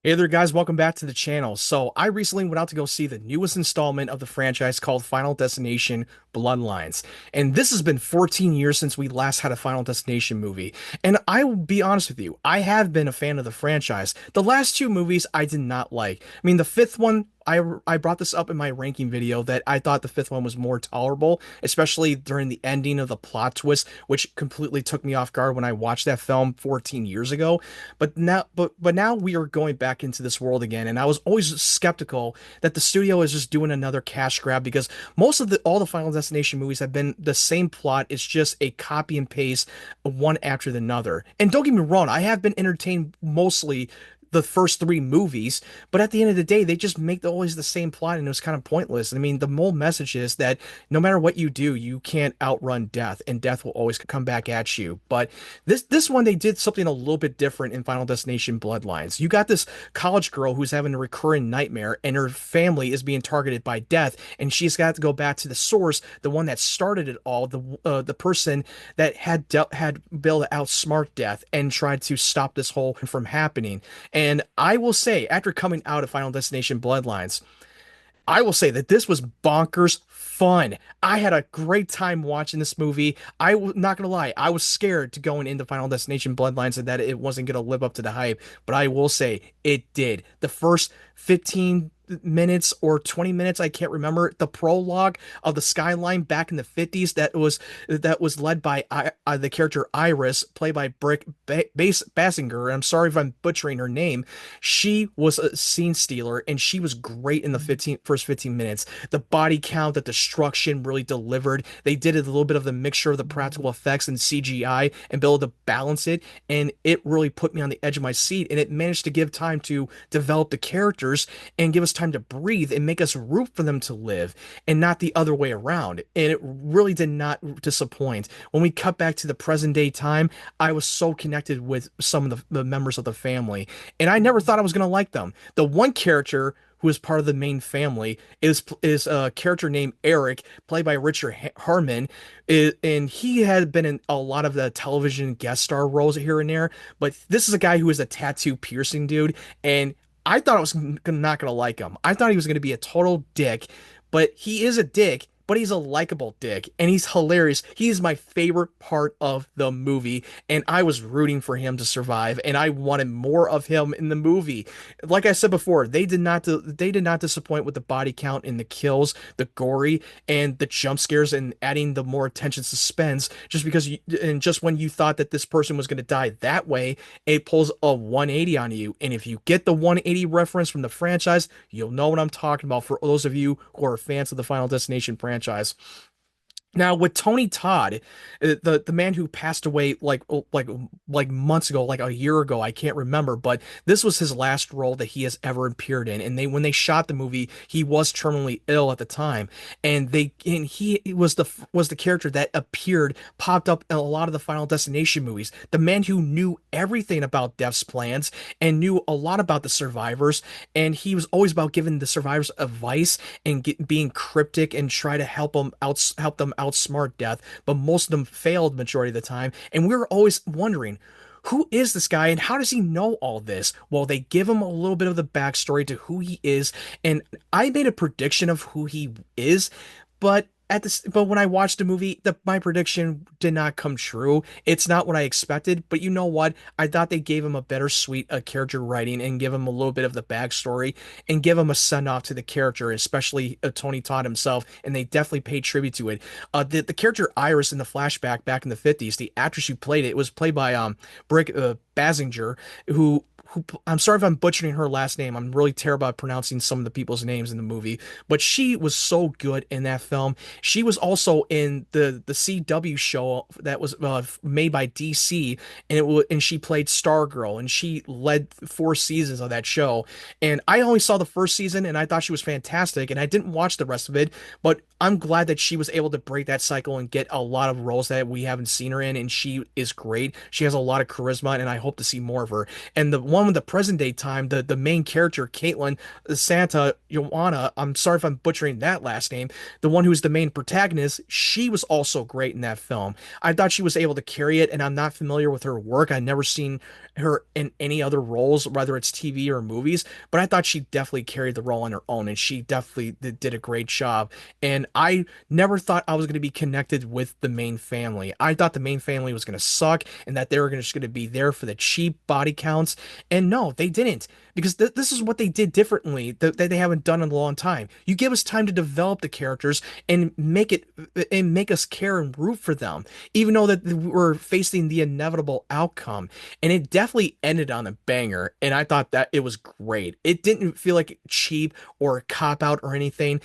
Hey there, guys. Welcome back to the channel. So, I recently went out to go see the newest installment of the franchise called Final Destination Bloodlines. And this has been 14 years since we last had a Final Destination movie. And I will be honest with you, I have been a fan of the franchise. The last two movies I did not like. I mean, the fifth one, I brought this up in my ranking video that I thought the fifth one was more tolerable, especially during the ending of the plot twist, which completely took me off guard when I watched that film 14 years ago. But now we are going back into this world again, and I was always skeptical that the studio is just doing another cash grab because most of the all the Final Destination movies have been the same plot. It's just a copy and paste one after the other. And don't get me wrong, I have been entertained mostly the first three movies, but at the end of the day, they just make always the same plot, and it was kind of pointless. I mean, the whole message is that no matter what you do, you can't outrun death, and death will always come back at you. But this one, they did something a little bit different in Final Destination Bloodlines. You got this college girl who's having a recurring nightmare, and her family is being targeted by death, and she's got to go back to the source, the one that started it all, the person that had been able to outsmart death and tried to stop this whole from happening. And I will say, after coming out of Final Destination Bloodlines, I will say that this was bonkers fun. I had a great time watching this movie. Not gonna lie, I was scared to going into Final Destination Bloodlines and that it wasn't gonna live up to the hype, but I will say it did. The first 15 minutes or 20 minutes, I can't remember, the prologue of the skyline back in the 50s that was led by the character Iris, played by Bassinger. I'm sorry if I'm butchering her name. She was a scene stealer, and she was great in the first 15 minutes. The body count, the destruction really delivered. They did a little bit of the mixture of the practical effects and CGI and be able to balance it, and it really put me on the edge of my seat, and it managed to give time to develop the characters and give us time to breathe and make us root for them to live, and not the other way around. And it really did not disappoint. When we cut back to the present day time, I was so connected with some of the members of the family, and I never thought I was going to like them. The one character who is part of the main family is a character named Eric, played by Richard Harmon, and he had been in a lot of the television guest star roles here and there. But this is a guy who is a tattoo piercing dude, and I thought I was not gonna like him. I thought he was gonna be a total dick, but he is a dick, but he's a likable dick, and he's hilarious. He is my favorite part of the movie, and I was rooting for him to survive, and I wanted more of him in the movie. Like I said before, they did not disappoint with the body count and the kills, the gory, and the jump scares, and adding the more attention suspense. Just when you thought that this person was going to die that way, it pulls a 180 on you. And if you get the 180 reference from the franchise, you'll know what I'm talking about for those of you who are fans of the Final Destination franchise. Now with Tony Todd, the man who passed away like months ago, like a year ago, I can't remember, but this was his last role that he has ever appeared in. And when they shot the movie, he was terminally ill at the time, and he was the character that popped up in a lot of the Final Destination movies. The man who knew everything about Death's plans and knew a lot about the survivors, and he was always about giving the survivors advice and being cryptic and try to help them outsmart death, but most of them failed majority of the time. And we were always wondering, who is this guy and how does he know all this? Well, they give him a little bit of the backstory to who he is, and I made a prediction of who he is, but but when I watched the movie, my prediction did not come true. It's not what I expected, but you know what? I thought they gave him a better suite of character writing and give him a little bit of the backstory and give him a send off to the character, especially Tony Todd himself. And they definitely paid tribute to it. The character Iris in the flashback back in the 50s, the actress who played it was played by Brec Bassinger, who I'm sorry if I'm butchering her last name. I'm really terrible at pronouncing some of the people's names in the movie, but she was so good in that film. She was also in the CW show that was made by DC, and she played Stargirl, and she led 4 seasons of that show. And I only saw the first season, and I thought she was fantastic, and I didn't watch the rest of it, but I'm glad that she was able to break that cycle and get a lot of roles that we haven't seen her in, and she is great. She has a lot of charisma, and I hope to see more of her. And the one film in the present day time, the main character, Kaitlyn, Santa Joana, I'm sorry if I'm butchering that last name, the one who's the main protagonist, she was also great in that film. I thought she was able to carry it, and I'm not familiar with her work. I've never seen her in any other roles, whether it's TV or movies, but I thought she definitely carried the role on her own, and she definitely did a great job. And I never thought I was going to be connected with the main family. I thought the main family was going to suck and that they were just going to be there for the cheap body counts. And no, they didn't, because this is what they did differently that they haven't done in a long time. You give us time to develop the characters and make us care and root for them, even though that we're facing the inevitable outcome. And it definitely ended on a banger, and I thought that it was great. It didn't feel like cheap or a cop out or anything.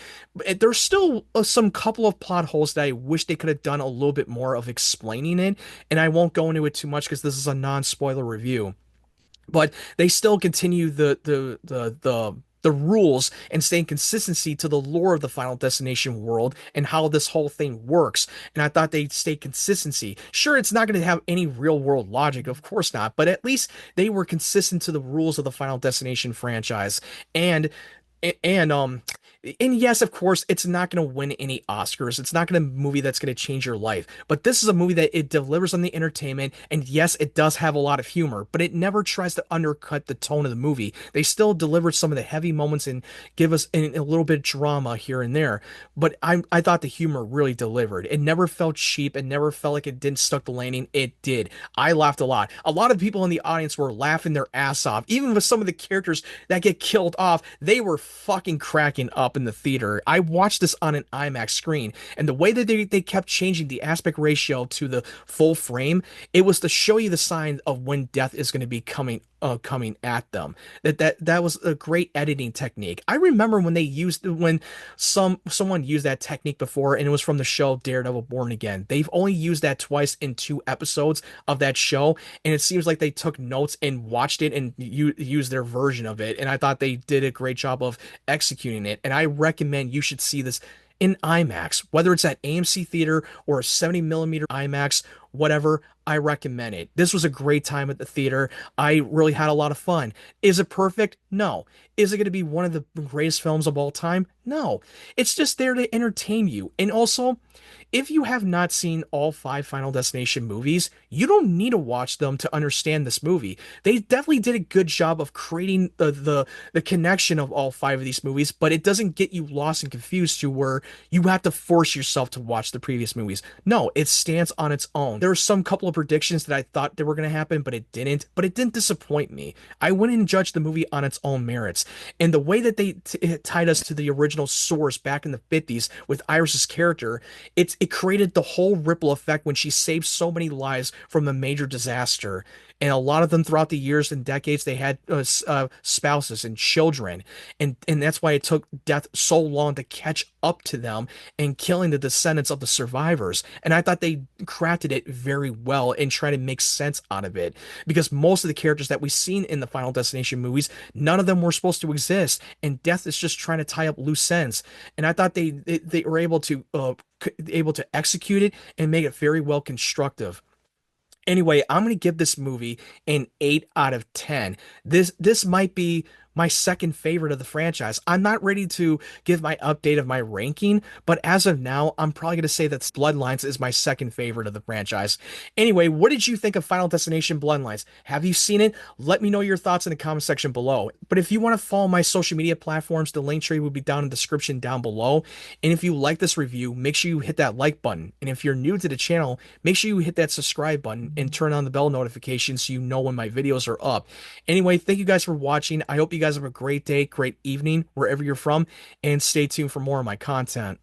There's still some couple of plot holes that I wish they could have done a little bit more of explaining it, and I won't go into it too much because this is a non-spoiler review. But they still continue the rules and staying consistency to the lore of the Final Destination world and how this whole thing works. And I thought they'd stay consistency. Sure, it's not going to have any real world logic, of course not, but at least they were consistent to the rules of the Final Destination franchise. And and and yes, of course, it's not going to win any Oscars. It's not going to be a movie that's going to change your life. But this is a movie that it delivers on the entertainment. And yes, it does have a lot of humor, but it never tries to undercut the tone of the movie. They still deliver some of the heavy moments and give us a little bit of drama here and there. But I thought the humor really delivered. It never felt cheap. It never felt like it didn't stuck the landing. It did. I laughed a lot. A lot of people in the audience were laughing their ass off. Even with some of the characters that get killed off, they were fucking cracking up in the theater. I watched this on an IMAX screen, and the way that they kept changing the aspect ratio to the full frame, it was to show you the sign of when death is going to be coming at them. That was a great editing technique. I remember when someone used that technique before, and it was from the show Daredevil Born Again. They've only used that twice in 2 episodes of that show, and it seems like they took notes and watched it and used their version of it. And I thought they did a great job of executing it. And I recommend you should see this in IMAX, whether it's at AMC Theater or a 70 millimeter IMAX, whatever. I recommend it. This was a great time at the theater. I really had a lot of fun. Is it perfect? No. Is it going to be one of the greatest films of all time? No. It's just there to entertain you. And also, if you have not seen all 5 Final Destination movies, you don't need to watch them to understand this movie. They definitely did a good job of creating the connection of all 5 of these movies, but it doesn't get you lost and confused to where you have to force yourself to watch the previous movies. No, it stands on its own. There are some couple of predictions that I thought they were going to happen, but it didn't. But it didn't disappoint me. I went and judged the movie on its own merits. And the way that they tied us to the original source back in the 50s with Iris's character, it created the whole ripple effect when she saved so many lives from a major disaster. And a lot of them throughout the years and decades, they had spouses and children. And that's why it took death so long to catch up to them and killing the descendants of the survivors. And I thought they crafted it very well and tried to make sense out of it. Because most of the characters that we've seen in the Final Destination movies, none of them were supposed to exist. And death is just trying to tie up loose ends. And I thought they were able to execute it and make it very well constructive. Anyway, I'm going to give this movie an 8 out of 10. This might be my second favorite of the franchise. I'm not ready to give my update of my ranking, but as of now, I'm probably going to say that Bloodlines is my second favorite of the franchise. Anyway, what did you think of Final Destination Bloodlines? Have you seen it? Let me know your thoughts in the comment section below. But if you want to follow my social media platforms, the link tree will be down in the description down below. And if you like this review, make sure you hit that like button. And if you're new to the channel, make sure you hit that subscribe button and turn on the bell notification so you know when my videos are up. Anyway, thank you guys for watching. I hope you guys have a great day, great evening, wherever you're from, and stay tuned for more of my content.